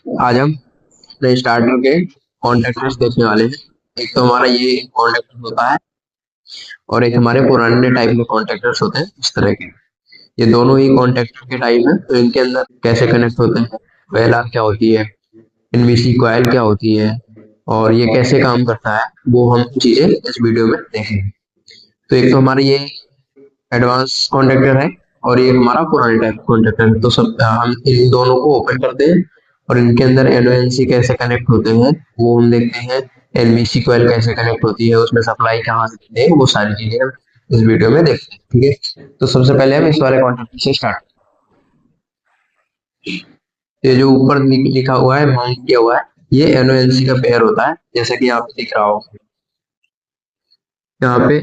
आज हम नए स्टार्टर के कॉन्ट्रैक्टर्स देखने वाले हैं। एक तो हमारा ये कॉन्ट्रैक्टर होता है और एक हमारे पुराने टाइप में कॉन्ट्रैक्टर्स होते हैं इस तरह के। ये दोनों ही कॉन्ट्रैक्टर के टाइप हैं, तो इनके अंदर कैसे कनेक्ट होते हैं, वेलआर क्या होती है, एनवीसी कॉइल क्या होती है और ये कैसे काम करता है, वो हम चीजें इस वीडियो में देखेंगे। तो एक तो हमारा ये एडवांस कॉन्ट्रैक्टर है और ये हमारा पुराने टाइप कॉन्ट्रैक्टर है। तो सब हम इन दोनों को ओपन करते हैं और इनके अंदर एनओएनसी कैसे कनेक्ट होते हैं वो हम देखते हैं। एनवीसी कॉइल कैसे कनेक्ट होती है, उसमें सप्लाई कहाँ से देते हैं, वो सारी चीजें हम इस वीडियो में देखते हैं। ठीक है, तो सबसे पहले हम इस वाले कॉन्ट्रैक्टर से स्टार्ट। ये जो ऊपर लिखा हुआ है, माउंट किया हुआ है, ये एनओएनसी का पेयर होता है, जैसा कि आप दिख रहा हो यहाँ पे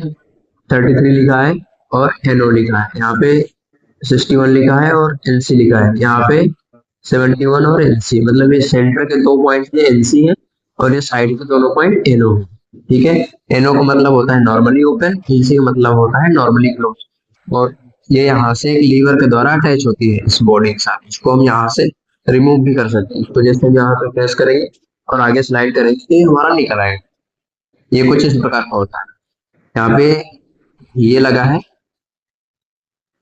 33 लिखा है और एनओ लिखा है, यहाँ पे 61 लिखा है और एनसी लिखा है, यहाँ पे 71 और एनसी, मतलब ये सेंटर के दो पॉइंट ये एनसी है और ये साइड के दोनों पॉइंट एनओ है। ठीक है, एनओ का मतलब होता है नॉर्मली ओपन, एनसी का मतलब होता है नॉर्मली क्लोज। और ये यहाँ से एक लीवर के द्वारा अटैच होती है इस बॉडी के साथ। इसको हम यहाँ से रिमूव भी कर सकते हैं, तो जैसे हम यहाँ पे प्रेस करेंगे और आगे स्लाइड करेंगे तो ये हमारा निकल आएगा। ये कुछ इस प्रकार का होता है। यहाँ पे ये लगा है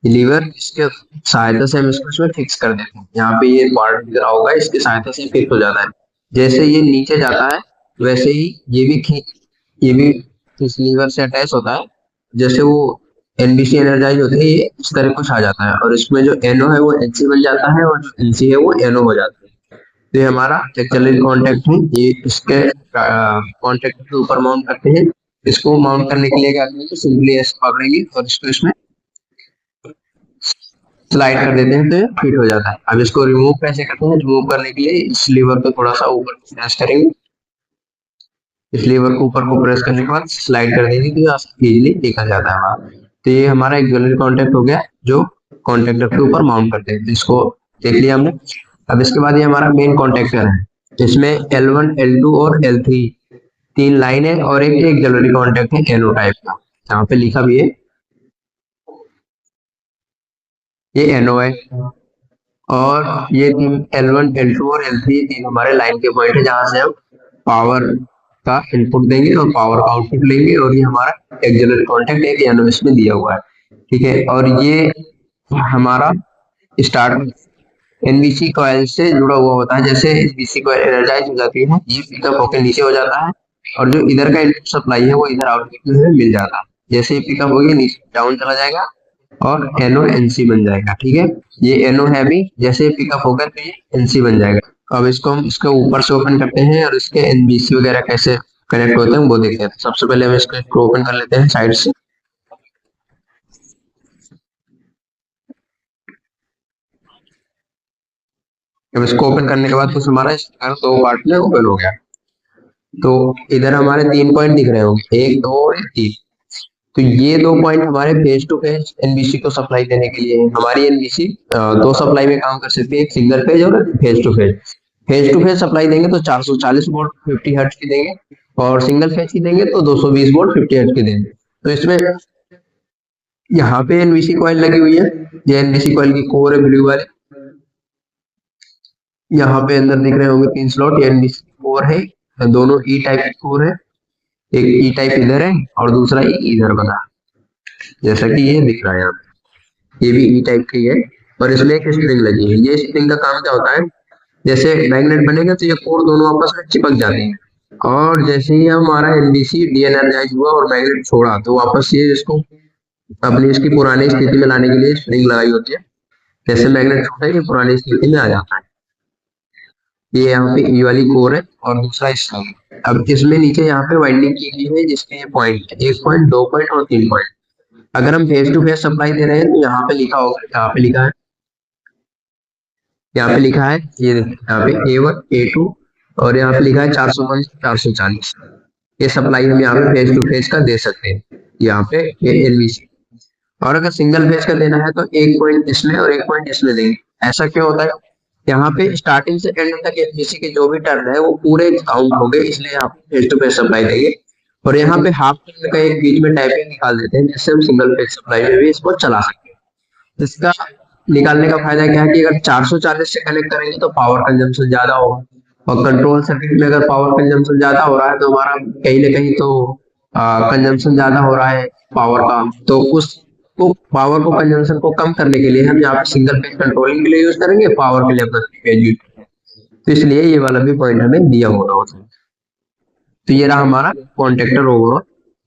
लीवर, इसके सहायता से हम इसको इसमें फिक्स कर देते हैं। यहाँ पे ये पार्ट दिख रहा होगा, इसकी सहायता से फिक्स हो जाता है। जैसे ये नीचे जाता है वैसे ही ये भी इस लीवर से अटैच होता है। जैसे वो एनबीसी एनर्जाइज होती है, ये इस तरह कुछ आ जाता है और इसमें जो एनओ है वो एनसी बन जाता है और जो एनसी है वो एनओ हो जाता है। तो ये हमारा एक्चुअली कॉन्टेक्ट है, ये इसके कॉन्टेक्ट के ऊपर माउंट करते हैं। इसको माउंट करने के लिए क्या करेंगे, सिंपली ऐसे पकड़ेंगे और इसको इसमें स्लाइड कर देते हैं तो ये फिट हो जाता है। अब इसको रिमूव कैसे करते हैं, रिमूव करने के लिए इस लीवर को थोड़ा सा ऊपर प्रेस करेंगे। इस लीवर को ऊपर को प्रेस करने के बाद स्लाइड कर देंगे तो इजीली निकल जाता है हमारा। तो ये हमारा एक ज्वेलरी कॉन्टेक्ट हो गया जो कॉन्टेक्टर के ऊपर माउंट करते हैं। तो इसको देख लिया हमने। अब इसके बाद ये हमारा मेन कॉन्टेक्टर है। इसमें L1 L2 और L3 तीन लाइन है और एक ज्वेलरी कॉन्टेक्ट है एनो टाइप का, यहाँ पे लिखा भी है ये एनो है। और ये तीन L1 L2 और L3 तीन हमारे लाइन के पॉइंट है, जहां से हम पावर का इनपुट देंगे और पावर का आउटपुट लेंगे। और ये हमारा एक्सिलरी कॉन्टेक्ट एक एनओएस में दिया हुआ है। ठीक है, और ये हमारा स्टार्ट एनवीसी कॉइल से जुड़ा हुआ होता है। जैसे एनवीसी कॉइल एनर्जाइज हो जाती है, ये पिकअप होकर नीचे हो जाता है और जो इधर का इनपुट सप्लाई है वो इधर आउटपुट में मिल जाता है। जैसे ये पिकअप होगी नीचे डाउन चला जाएगा और एनओ एनसी बन जाएगा। ठीक है, ये एनओ है भी, जैसे पिकअप होगा तो ये एनसी बन जाएगा। अब इसको हम इसके ऊपर से ओपन करते हैं और इसके एनबीसी वगैरह कैसे कनेक्ट होते हैं वो देखते हैं। सबसे पहले हम इसको ओपन कर लेते हैं साइड से। अब इसको ओपन करने के बाद कुछ हमारा दो पार्ट में ओपन हो गया। तो इधर हमारे तीन पॉइंट दिख रहे होंगे, एक दो और एक तीन। तो ये दो पॉइंट हमारे फेस टू फेस एनबीसी को सप्लाई देने के लिए है। हमारी एनबीसी दो सप्लाई में काम कर सकती है, एक सिंगल फेज और phase two phase. Phase two phase supply देंगे तो 440 वोल्ट 50 हर्ट्ज की देंगे और सिंगल फेज की देंगे तो 220 वोल्ट 50 हर्ट्ज की देंगे। तो इसमें यहाँ पे एनबीसी कॉइल लगी हुई है, ये एनबीसी कॉइल की कोर है ब्लू वाले। यहाँ पे अंदर दिख रहे होंगे तीन स्लॉट, ये एनबीसी कोर है, दोनों ई टाइप की कोर है। एक ई टाइप इधर है और दूसरा इधर बना, जैसा कि ये दिख रहा है यहाँ पे। ये भी ई टाइप की है और इसमें एक स्प्रिंग लगी है। ये स्प्रिंग का काम क्या होता है, जैसे मैग्नेट बनेगा तो ये कोर दोनों आपस में चिपक जाते हैं और जैसे ही हमारा एनबीसी डीएनर्जाइज हुआ और मैग्नेट छोड़ा तो वापस ये इसको अपनी इसकी पुरानी स्थिति में लाने के लिए स्प्रिंग लगाई होती है। जैसे मैग्नेट छोटा है ये पुरानी स्थिति में आ जाता है। ये यहाँ पे ई वाली कोर है और दूसरा इसका। अब इसमें नीचे यहाँ पे वाइंडिंग की गई है जिसके ये पॉइंट, एक पॉइंट, दो पॉइंट और तीन पॉइंट। अगर हम फेस टू फेस सप्लाई दे रहे हैं तो यहाँ पे लिखा होगा, यहाँ पे लिखा है, यहाँ पे लिखा है ये यहाँ पे A1 A2 और यहाँ पे लिखा है 401 440। ये सप्लाई हम यहाँ पे फेस टू फेस का दे सकते हैं, यहाँ पे ये एनबीसी। और अगर सिंगल फेस का देना है तो एक पॉइंट इसमें और एक पॉइंट इसमें देंगे। ऐसा क्यों होता है, यहाँ पे स्टार्टिंग से एंड तक एनबीसी के जो भी टर्न है वो पूरे काउंट हो गए, इसलिए यहाँ पे फेस टू फेस सप्लाई देंगे। और यहाँ पे हाफ टर्न का एक बीच में टाइपिंग निकाल देते हैं, जिससे हम सिंगल फेस सप्लाई में भी इसको चला सकते हैं। इसका निकालने का फायदा क्या है कि अगर 440 से कनेक्ट करेंगे तो पावर कंजम्पशन ज्यादा होगा और कंट्रोल सर्किट में अगर पावर कंजम्पशन ज्यादा हो रहा है तो हमारा कहीं ना कहीं तो कंजम्पशन ज्यादा हो रहा है पावर का, तो उसको पावर को कंजम्पशन को कम करने के लिए हम यहाँ पे सिंगल फेज कंट्रोलिंग के लिए यूज करेंगे, पावर के लिए अपना थ्री फेज यूज करेंगे। तो इसलिए ये वाला भी पॉइंट हमें दिया होगा उसमें। तो ये रहा हमारा कॉन्टेक्टर होगा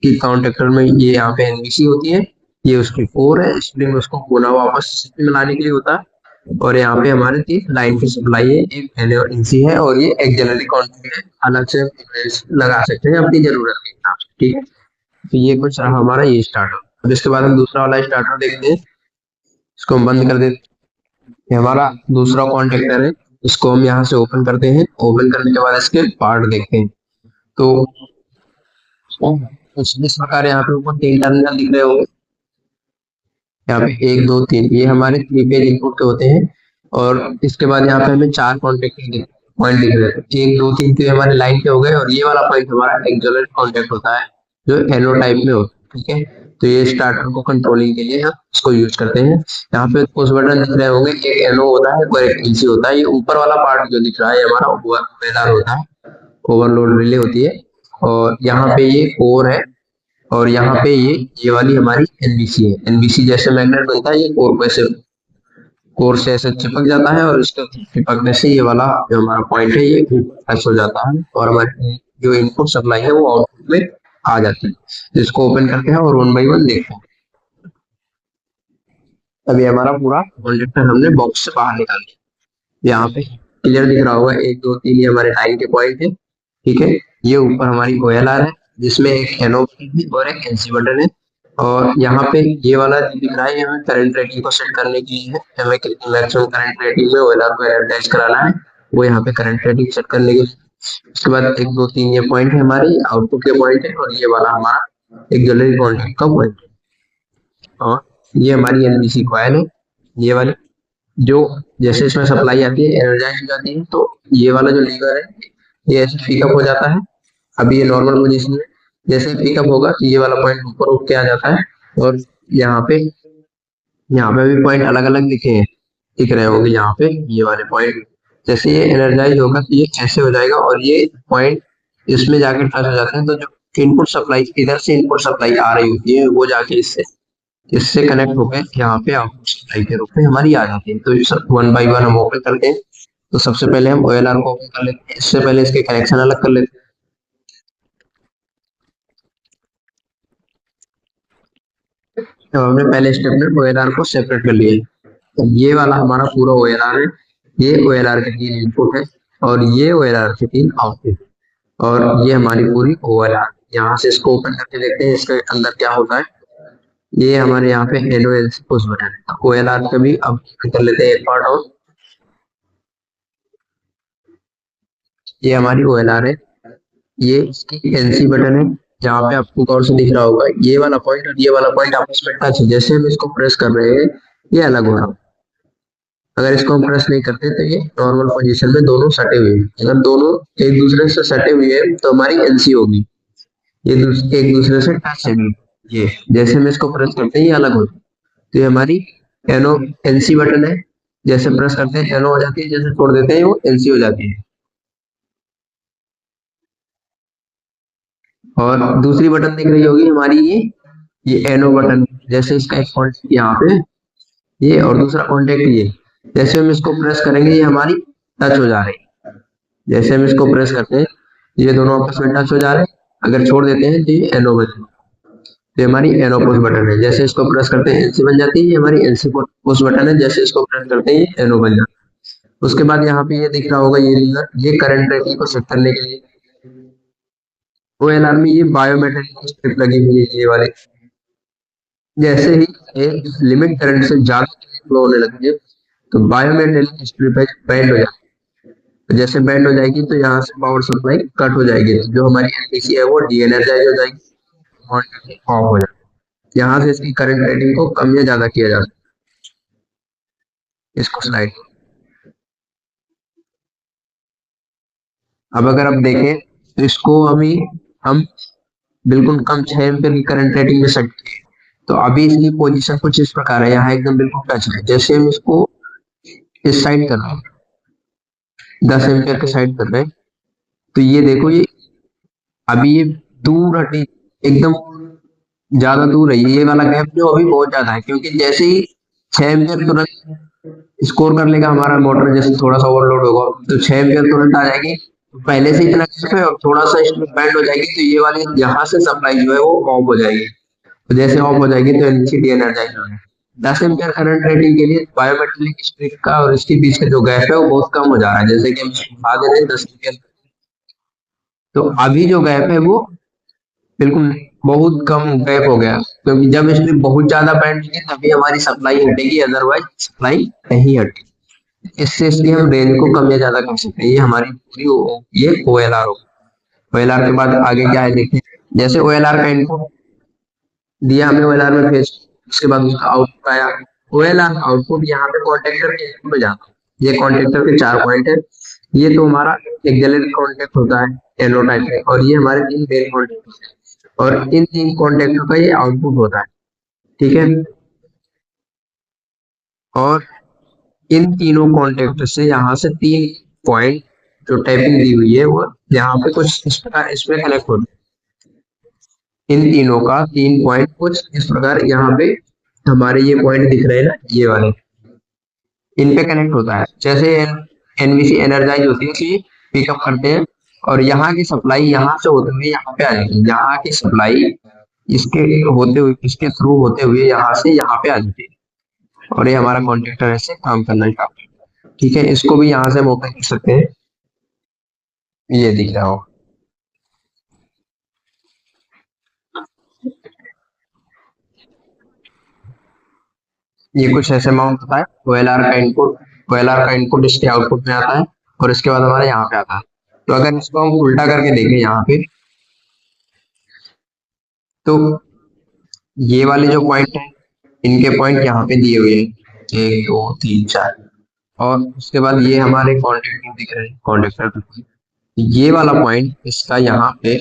कि कॉन्टेक्टर में ये यहाँ पे एनबीसी होती है, ये उसकी कोर है, स्प्रिंग उसको पुनः वापस सिस्टम में लाने के लिए होता है। और यहाँ पे हमारे तीन लाइन की सप्लाई है, एक एनओसी है और ये एक्सिलरी कॉन्टेक्ट है, अलग से लगा सकते हैं अपनी जरूरत के हिसाब से। ठीक है, तो ये कुछ रहा हमारा ये स्टार्टर। अब इसके बाद हम दूसरा वाला स्टार्टर देखते हैं, इसको हम बंद कर देते हैं। ये हमारा दूसरा कॉन्टेक्टर है, इसको हम यहाँ से ओपन करते हैं। ओपन करने के बाद इसके पार्ट देखते हैं। तो कुछ इस प्रकार यहाँ पे ऊपर तीन टर्मिनल दिख रहे होंगे, यहाँ पे एक दो तीन, ये हमारे थ्री फेज इनपुट के होते हैं। और इसके बाद यहाँ पे हमें चार कॉन्टेक्ट पॉइंट दिख रहे हैं, एक दो तीन तो हमारे लाइन के हो गए, और ये वाला पॉइंट हमारा एक्सिलरी कॉन्टेक्ट होता है जो एनो टाइप में होता है। ठीक है, तो ये स्टार्टर को कंट्रोलिंग के लिए हम इसको यूज करते हैं। यहाँ पे कुछ बटन दिख रहे होंगे, एक एनो होता है और एक एलसी होता है। ये ऊपर वाला पार्ट जो दिख रहा है हमारा ओएलआर होता है, ओवरलोड रिले होती है। और यहाँ पे ये कोर है, और यहाँ पे ये वाली हमारी एनबीसी है। एनबीसी जैसे मैग्नेट बनता है, ये कोर से ऐसे चिपक जाता है, और इसके चिपकने से ये वाला जो हमारा पॉइंट है ये टच हो जाता है, और हमारी जो इनपुट सप्लाई है वो आउटपुट में आ जाती है। इसको ओपन करते हैं और वन बाई वन देखते हैं। अभी हमारा पूरा कॉन्टेक्टर हमने बॉक्स से बाहर निकाल लिया। यहाँ पे क्लियर दिख रहा होगा, एक दो तीन ये हमारे लाइन के पॉइंट है। ठीक है, ये ऊपर हमारी ओएलआर है जिसमें एक एनओ और एक एनसी बटन है। और यहाँ पे ये वाला दिख रहा है, हमें करंट रेटिंग को सेट करने के लिए है, हमें कितनी मैक्सिमम करंट रेटिंग में ओएलआर को एडजस्ट कराना है, वो यहाँ पे करंट रेटिंग सेट करने के लिए। उसके बाद एक दो तीन ये पॉइंट है हमारे आउटपुट के पॉइंट है, और ये वाला हमारा एक ज्वेलरी कॉन्टेक्ट का पॉइंट है। और ये हमारी एनबीसी कॉइल है, ये वाली जो जैसे इसमें सप्लाई आती है एनर्जाइज हो जाती है, तो ये वाला जो लीवर है ये ऐसे पिकअप हो जाता है। अभी ये नॉर्मल पोजीशन में, जैसे पिकअप होगा तो ये वाला पॉइंट ऊपर उठ के आ जाता है। और यहाँ पे भी पॉइंट अलग अलग दिखे हैं, दिख रहे होंगे यहाँ पे ये वाले पॉइंट। जैसे ये एनर्जाइज होगा तो ये ऐसे हो जाएगा, और ये पॉइंट इसमें जाके टच हो जाते हैं। तो जो इनपुट सप्लाई इधर से इनपुट सप्लाई आ रही होती है वो जाके इससे इससे कनेक्ट होकर यहाँ पे आउटपुट सप्लाई के रूप में हमारी आ जाती है। तो वन बाई वन हम ओपन करते हैं। तो सबसे पहले हम ओएलआर को ओपन कर लेते हैं, इससे पहले इसके कनेक्शन अलग कर लेते हैं। तो हमने पहले स्टेप में ओएलआर को सेपरेट कर लिया है। तो ये वाला हमारा पूरा ओएलआर है, ये ओएलआर के तीन इनपुट है, और ये ओएलआर के तीन आउटपुट, और ये हमारी पूरी ओएलआर। यहाँ से इसको ओपन करके देखते हैं इसके अंदर क्या होता है। ये हमारे यहाँ पे एलओएल पुश बटन है, ओएलआर का भी अब कर लेते हैं एक पार्ट और। ये हमारी ओएलआर है, ये इसकी एनसी बटन है, जहाँ पे आपको गौर से दिख रहा होगा ये वाला पॉइंट और ये वाला पॉइंट आपस में टच है। जैसे हम इसको प्रेस कर रहे हैं ये अलग हो रहा है, अगर इसको हम प्रेस नहीं करते तो ये नॉर्मल पोजीशन में दोनों सटे हुए हैं। अगर दोनों एक दूसरे से सटे हुए हैं तो हमारी एनसी होगी, ये एक दूसरे से टच है। ये जैसे हम इसको प्रेस करते हैं ये अलग होता है, तो ये हमारी एनो एनसी बटन है। जैसे प्रेस करते हैं एनो हो जाती है, जैसे छोड़ देते हैं वो एनसी हो जाती है। और दूसरी बटन दिख रही होगी हमारी ये एनो बटन, जैसे इसका एक कॉन्टेक्ट यहाँ पे ये और दूसरा कॉन्टेक्ट ये, जैसे हम इसको प्रेस करेंगे ये हमारी टच हो जा रही है। जैसे हम इसको प्रेस करते हैं ये दोनों आपस में टच हो जा रहे हैं, अगर छोड़ देते हैं तो ये एनो बटन, ये हमारी एनो पुश बटन है। जैसे इसको प्रेस करते हैं एनसी बन जाती है, ये हमारी एनसी पुश बटन है। जैसे इसको प्रेस करते हैं ये एनो बन जाता है। उसके बाद यहाँ पे ये दिख रहा होगा ये लीवर, ये करंट रेटिंग को सेट करने के लिए। ओएलआर में ये बायोमेट्रिक स्ट्रिप लगी हुई है ये वाले, जैसे ही एक लिमिट करंट से ज्यादा फ्लो होने लगती है तो बायोमेट्रिक स्ट्रिप बैंड हो जाती है। तो जैसे बैंड हो जाएगी तो यहाँ से पावर सप्लाई कट हो जाएगी, तो जो हमारी एनटीसी है वो डीएनर्जाइज हो जाएगी, ऑफ हो जाएगी। यहाँ से इसकी करंट रेटिंग को कम या ज्यादा किया जा सकता है। इसको स्लाइड, अब अगर आप देखें तो इसको अभी हम बिल्कुल कम 6 एम्पीयर की करंट रेटिंग में सेट किए। तो अभी इसकी पोजीशन कुछ इस प्रकार है, यहाँ एकदम बिल्कुल टच है। जैसे हम इसको इस साइड कर रहे हैं, 10 एम्पियर के साइड कर रहे हैं, तो ये देखो ये अभी ये दूर हटी, एकदम ज्यादा दूर है, ये वाला गैप जो अभी बहुत ज्यादा है, क्योंकि जैसे ही 6 एम्पियर तुरंत स्कोर कर लेगा हमारा मोटर, जैसे थोड़ा सा ओवरलोड होगा तो 6 एम्पियर तुरंत आ जाएगी, पहले से इतना गैप है और थोड़ा सा इसमें बैंड हो जाएगी, तो ये वाली यहाँ से सप्लाई जो है वो ऑफ हो जाएगी, तो जैसे ऑफ हो जाएगी तो एनसीडी एनर्जाइज हो जाएगी। 10 एम्पियर करंट रेटिंग के लिए बायोमेट्रिक स्ट्रिक का और इसके बीच का जो गैप है वो बहुत कम हो जा रहा है, जैसे कि हम दिखा दे रहे हैं 10 एम्पियर, तो अभी जो गैप है वो बिल्कुल बहुत कम गैप हो गया, क्योंकि जब इसमें बहुत ज्यादा बैंड होगी तभी हमारी सप्लाई हटेगी, अदरवाइज सप्लाई नहीं हटेगी। इससे इसलिए हम रेंज को कम या ज्यादा कर सकते हैं, ये हमारी पूरी ये ओएलआर हो। ओएलआर के बाद आगे क्या है देखिए, जैसे ओएलआर का इनपुट दिया हमने ओएलआर में फेज, उसके बाद उसका आउटपुट आया, ओएलआर आउटपुट यहाँ पे कॉन्टेक्टर के इनपुट में जाता है, ये कॉन्टेक्टर के 4 पॉइंट है, ये तो हमारा एक्सिलरी कॉन्टेक्ट होता है एनोड टाइप में, और ये हमारे 3 बेल कॉन्टेक्ट, और इन 3 कॉन्टेक्टर का ये आउटपुट होता है, ठीक है। और इन तीनों कॉन्टेक्ट से यहाँ से 3 पॉइंट जो टैपिंग दी हुई है वो यहाँ पे कुछ इस प्रकार इसमें कनेक्ट होते हैं, इन तीनों का 3 पॉइंट कुछ इस प्रकार यहाँ पे हमारे ये पॉइंट दिख रहे हैं ना, ये वाले इन पे कनेक्ट होता है, जैसे एनवीसी एनर्जाइज होती है कि पिकअप करते हैं, और यहाँ की सप्लाई यहाँ से होते हुए यहाँ पे आ जाती है, यहाँ की सप्लाई इसके होते हुए इसके थ्रू होते हुए यहाँ से यहाँ पे आ जाती है, और ये हमारा कॉन्ट्रैक्टर ऐसे काम करना स्टार्ट, ठीक है। इसको भी यहाँ से हम ओपन कर सकते हैं, ये दिख रहा हो, ये कुछ ऐसे अमाउंट होता है, ओएलआर का इनपुट इसके आउटपुट में आता है, और इसके बाद हमारे यहाँ पे आता है। तो अगर इसको हम उल्टा करके देखें यहाँ पे, तो ये वाले जो पॉइंट है इनके पॉइंट यहाँ पे दिए हुए हैं 1 2 3 4, और उसके बाद ये हमारे कॉन्ट्रैक्टर दिख रहे हैं, कॉन्ट्रैक्टर, ये वाला पॉइंट इसका यहाँ पे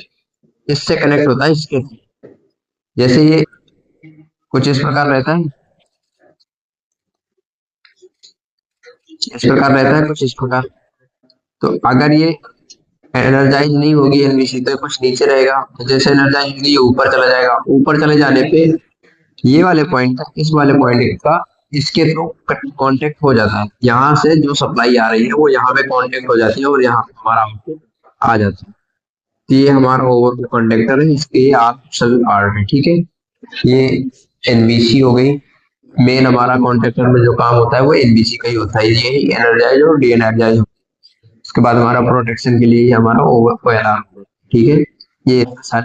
इससे कनेक्ट होता है इसके, जैसे ये कुछ इस प्रकार रहता है, इस प्रकार रहता है कुछ इस प्रकार, तो अगर ये एनर्जाइज नहीं होगी एनवीसी तो कुछ नीचे रहेगा, तो जैसे एनर्जाइज होगी ये ऊपर चला जाएगा, ऊपर चले जाने पे ये वाले पॉइंट तक इस वाले पॉइंट का इसके थ्रू कांटेक्ट हो जाता है, यहाँ से जो सप्लाई आ रही है वो यहाँ पे कांटेक्ट हो जाती है और यहाँ पे हमारा आउटपुट आ जाता है, तो ये हमारा ओवरफ्लो कंडक्टर है, इसके आप सभी पार्ट है, ठीक है। ये एनवीसी हो गई, मेन हमारा कॉन्ट्रैक्टर में जो काम होता है वो एनबीसी का ही होता है, ये एनर्जाइज और डी एनर्जाइज। उसके बाद हमारा प्रोटेक्शन के लिए हमारा ओएलआर, ठीक है। ये सारी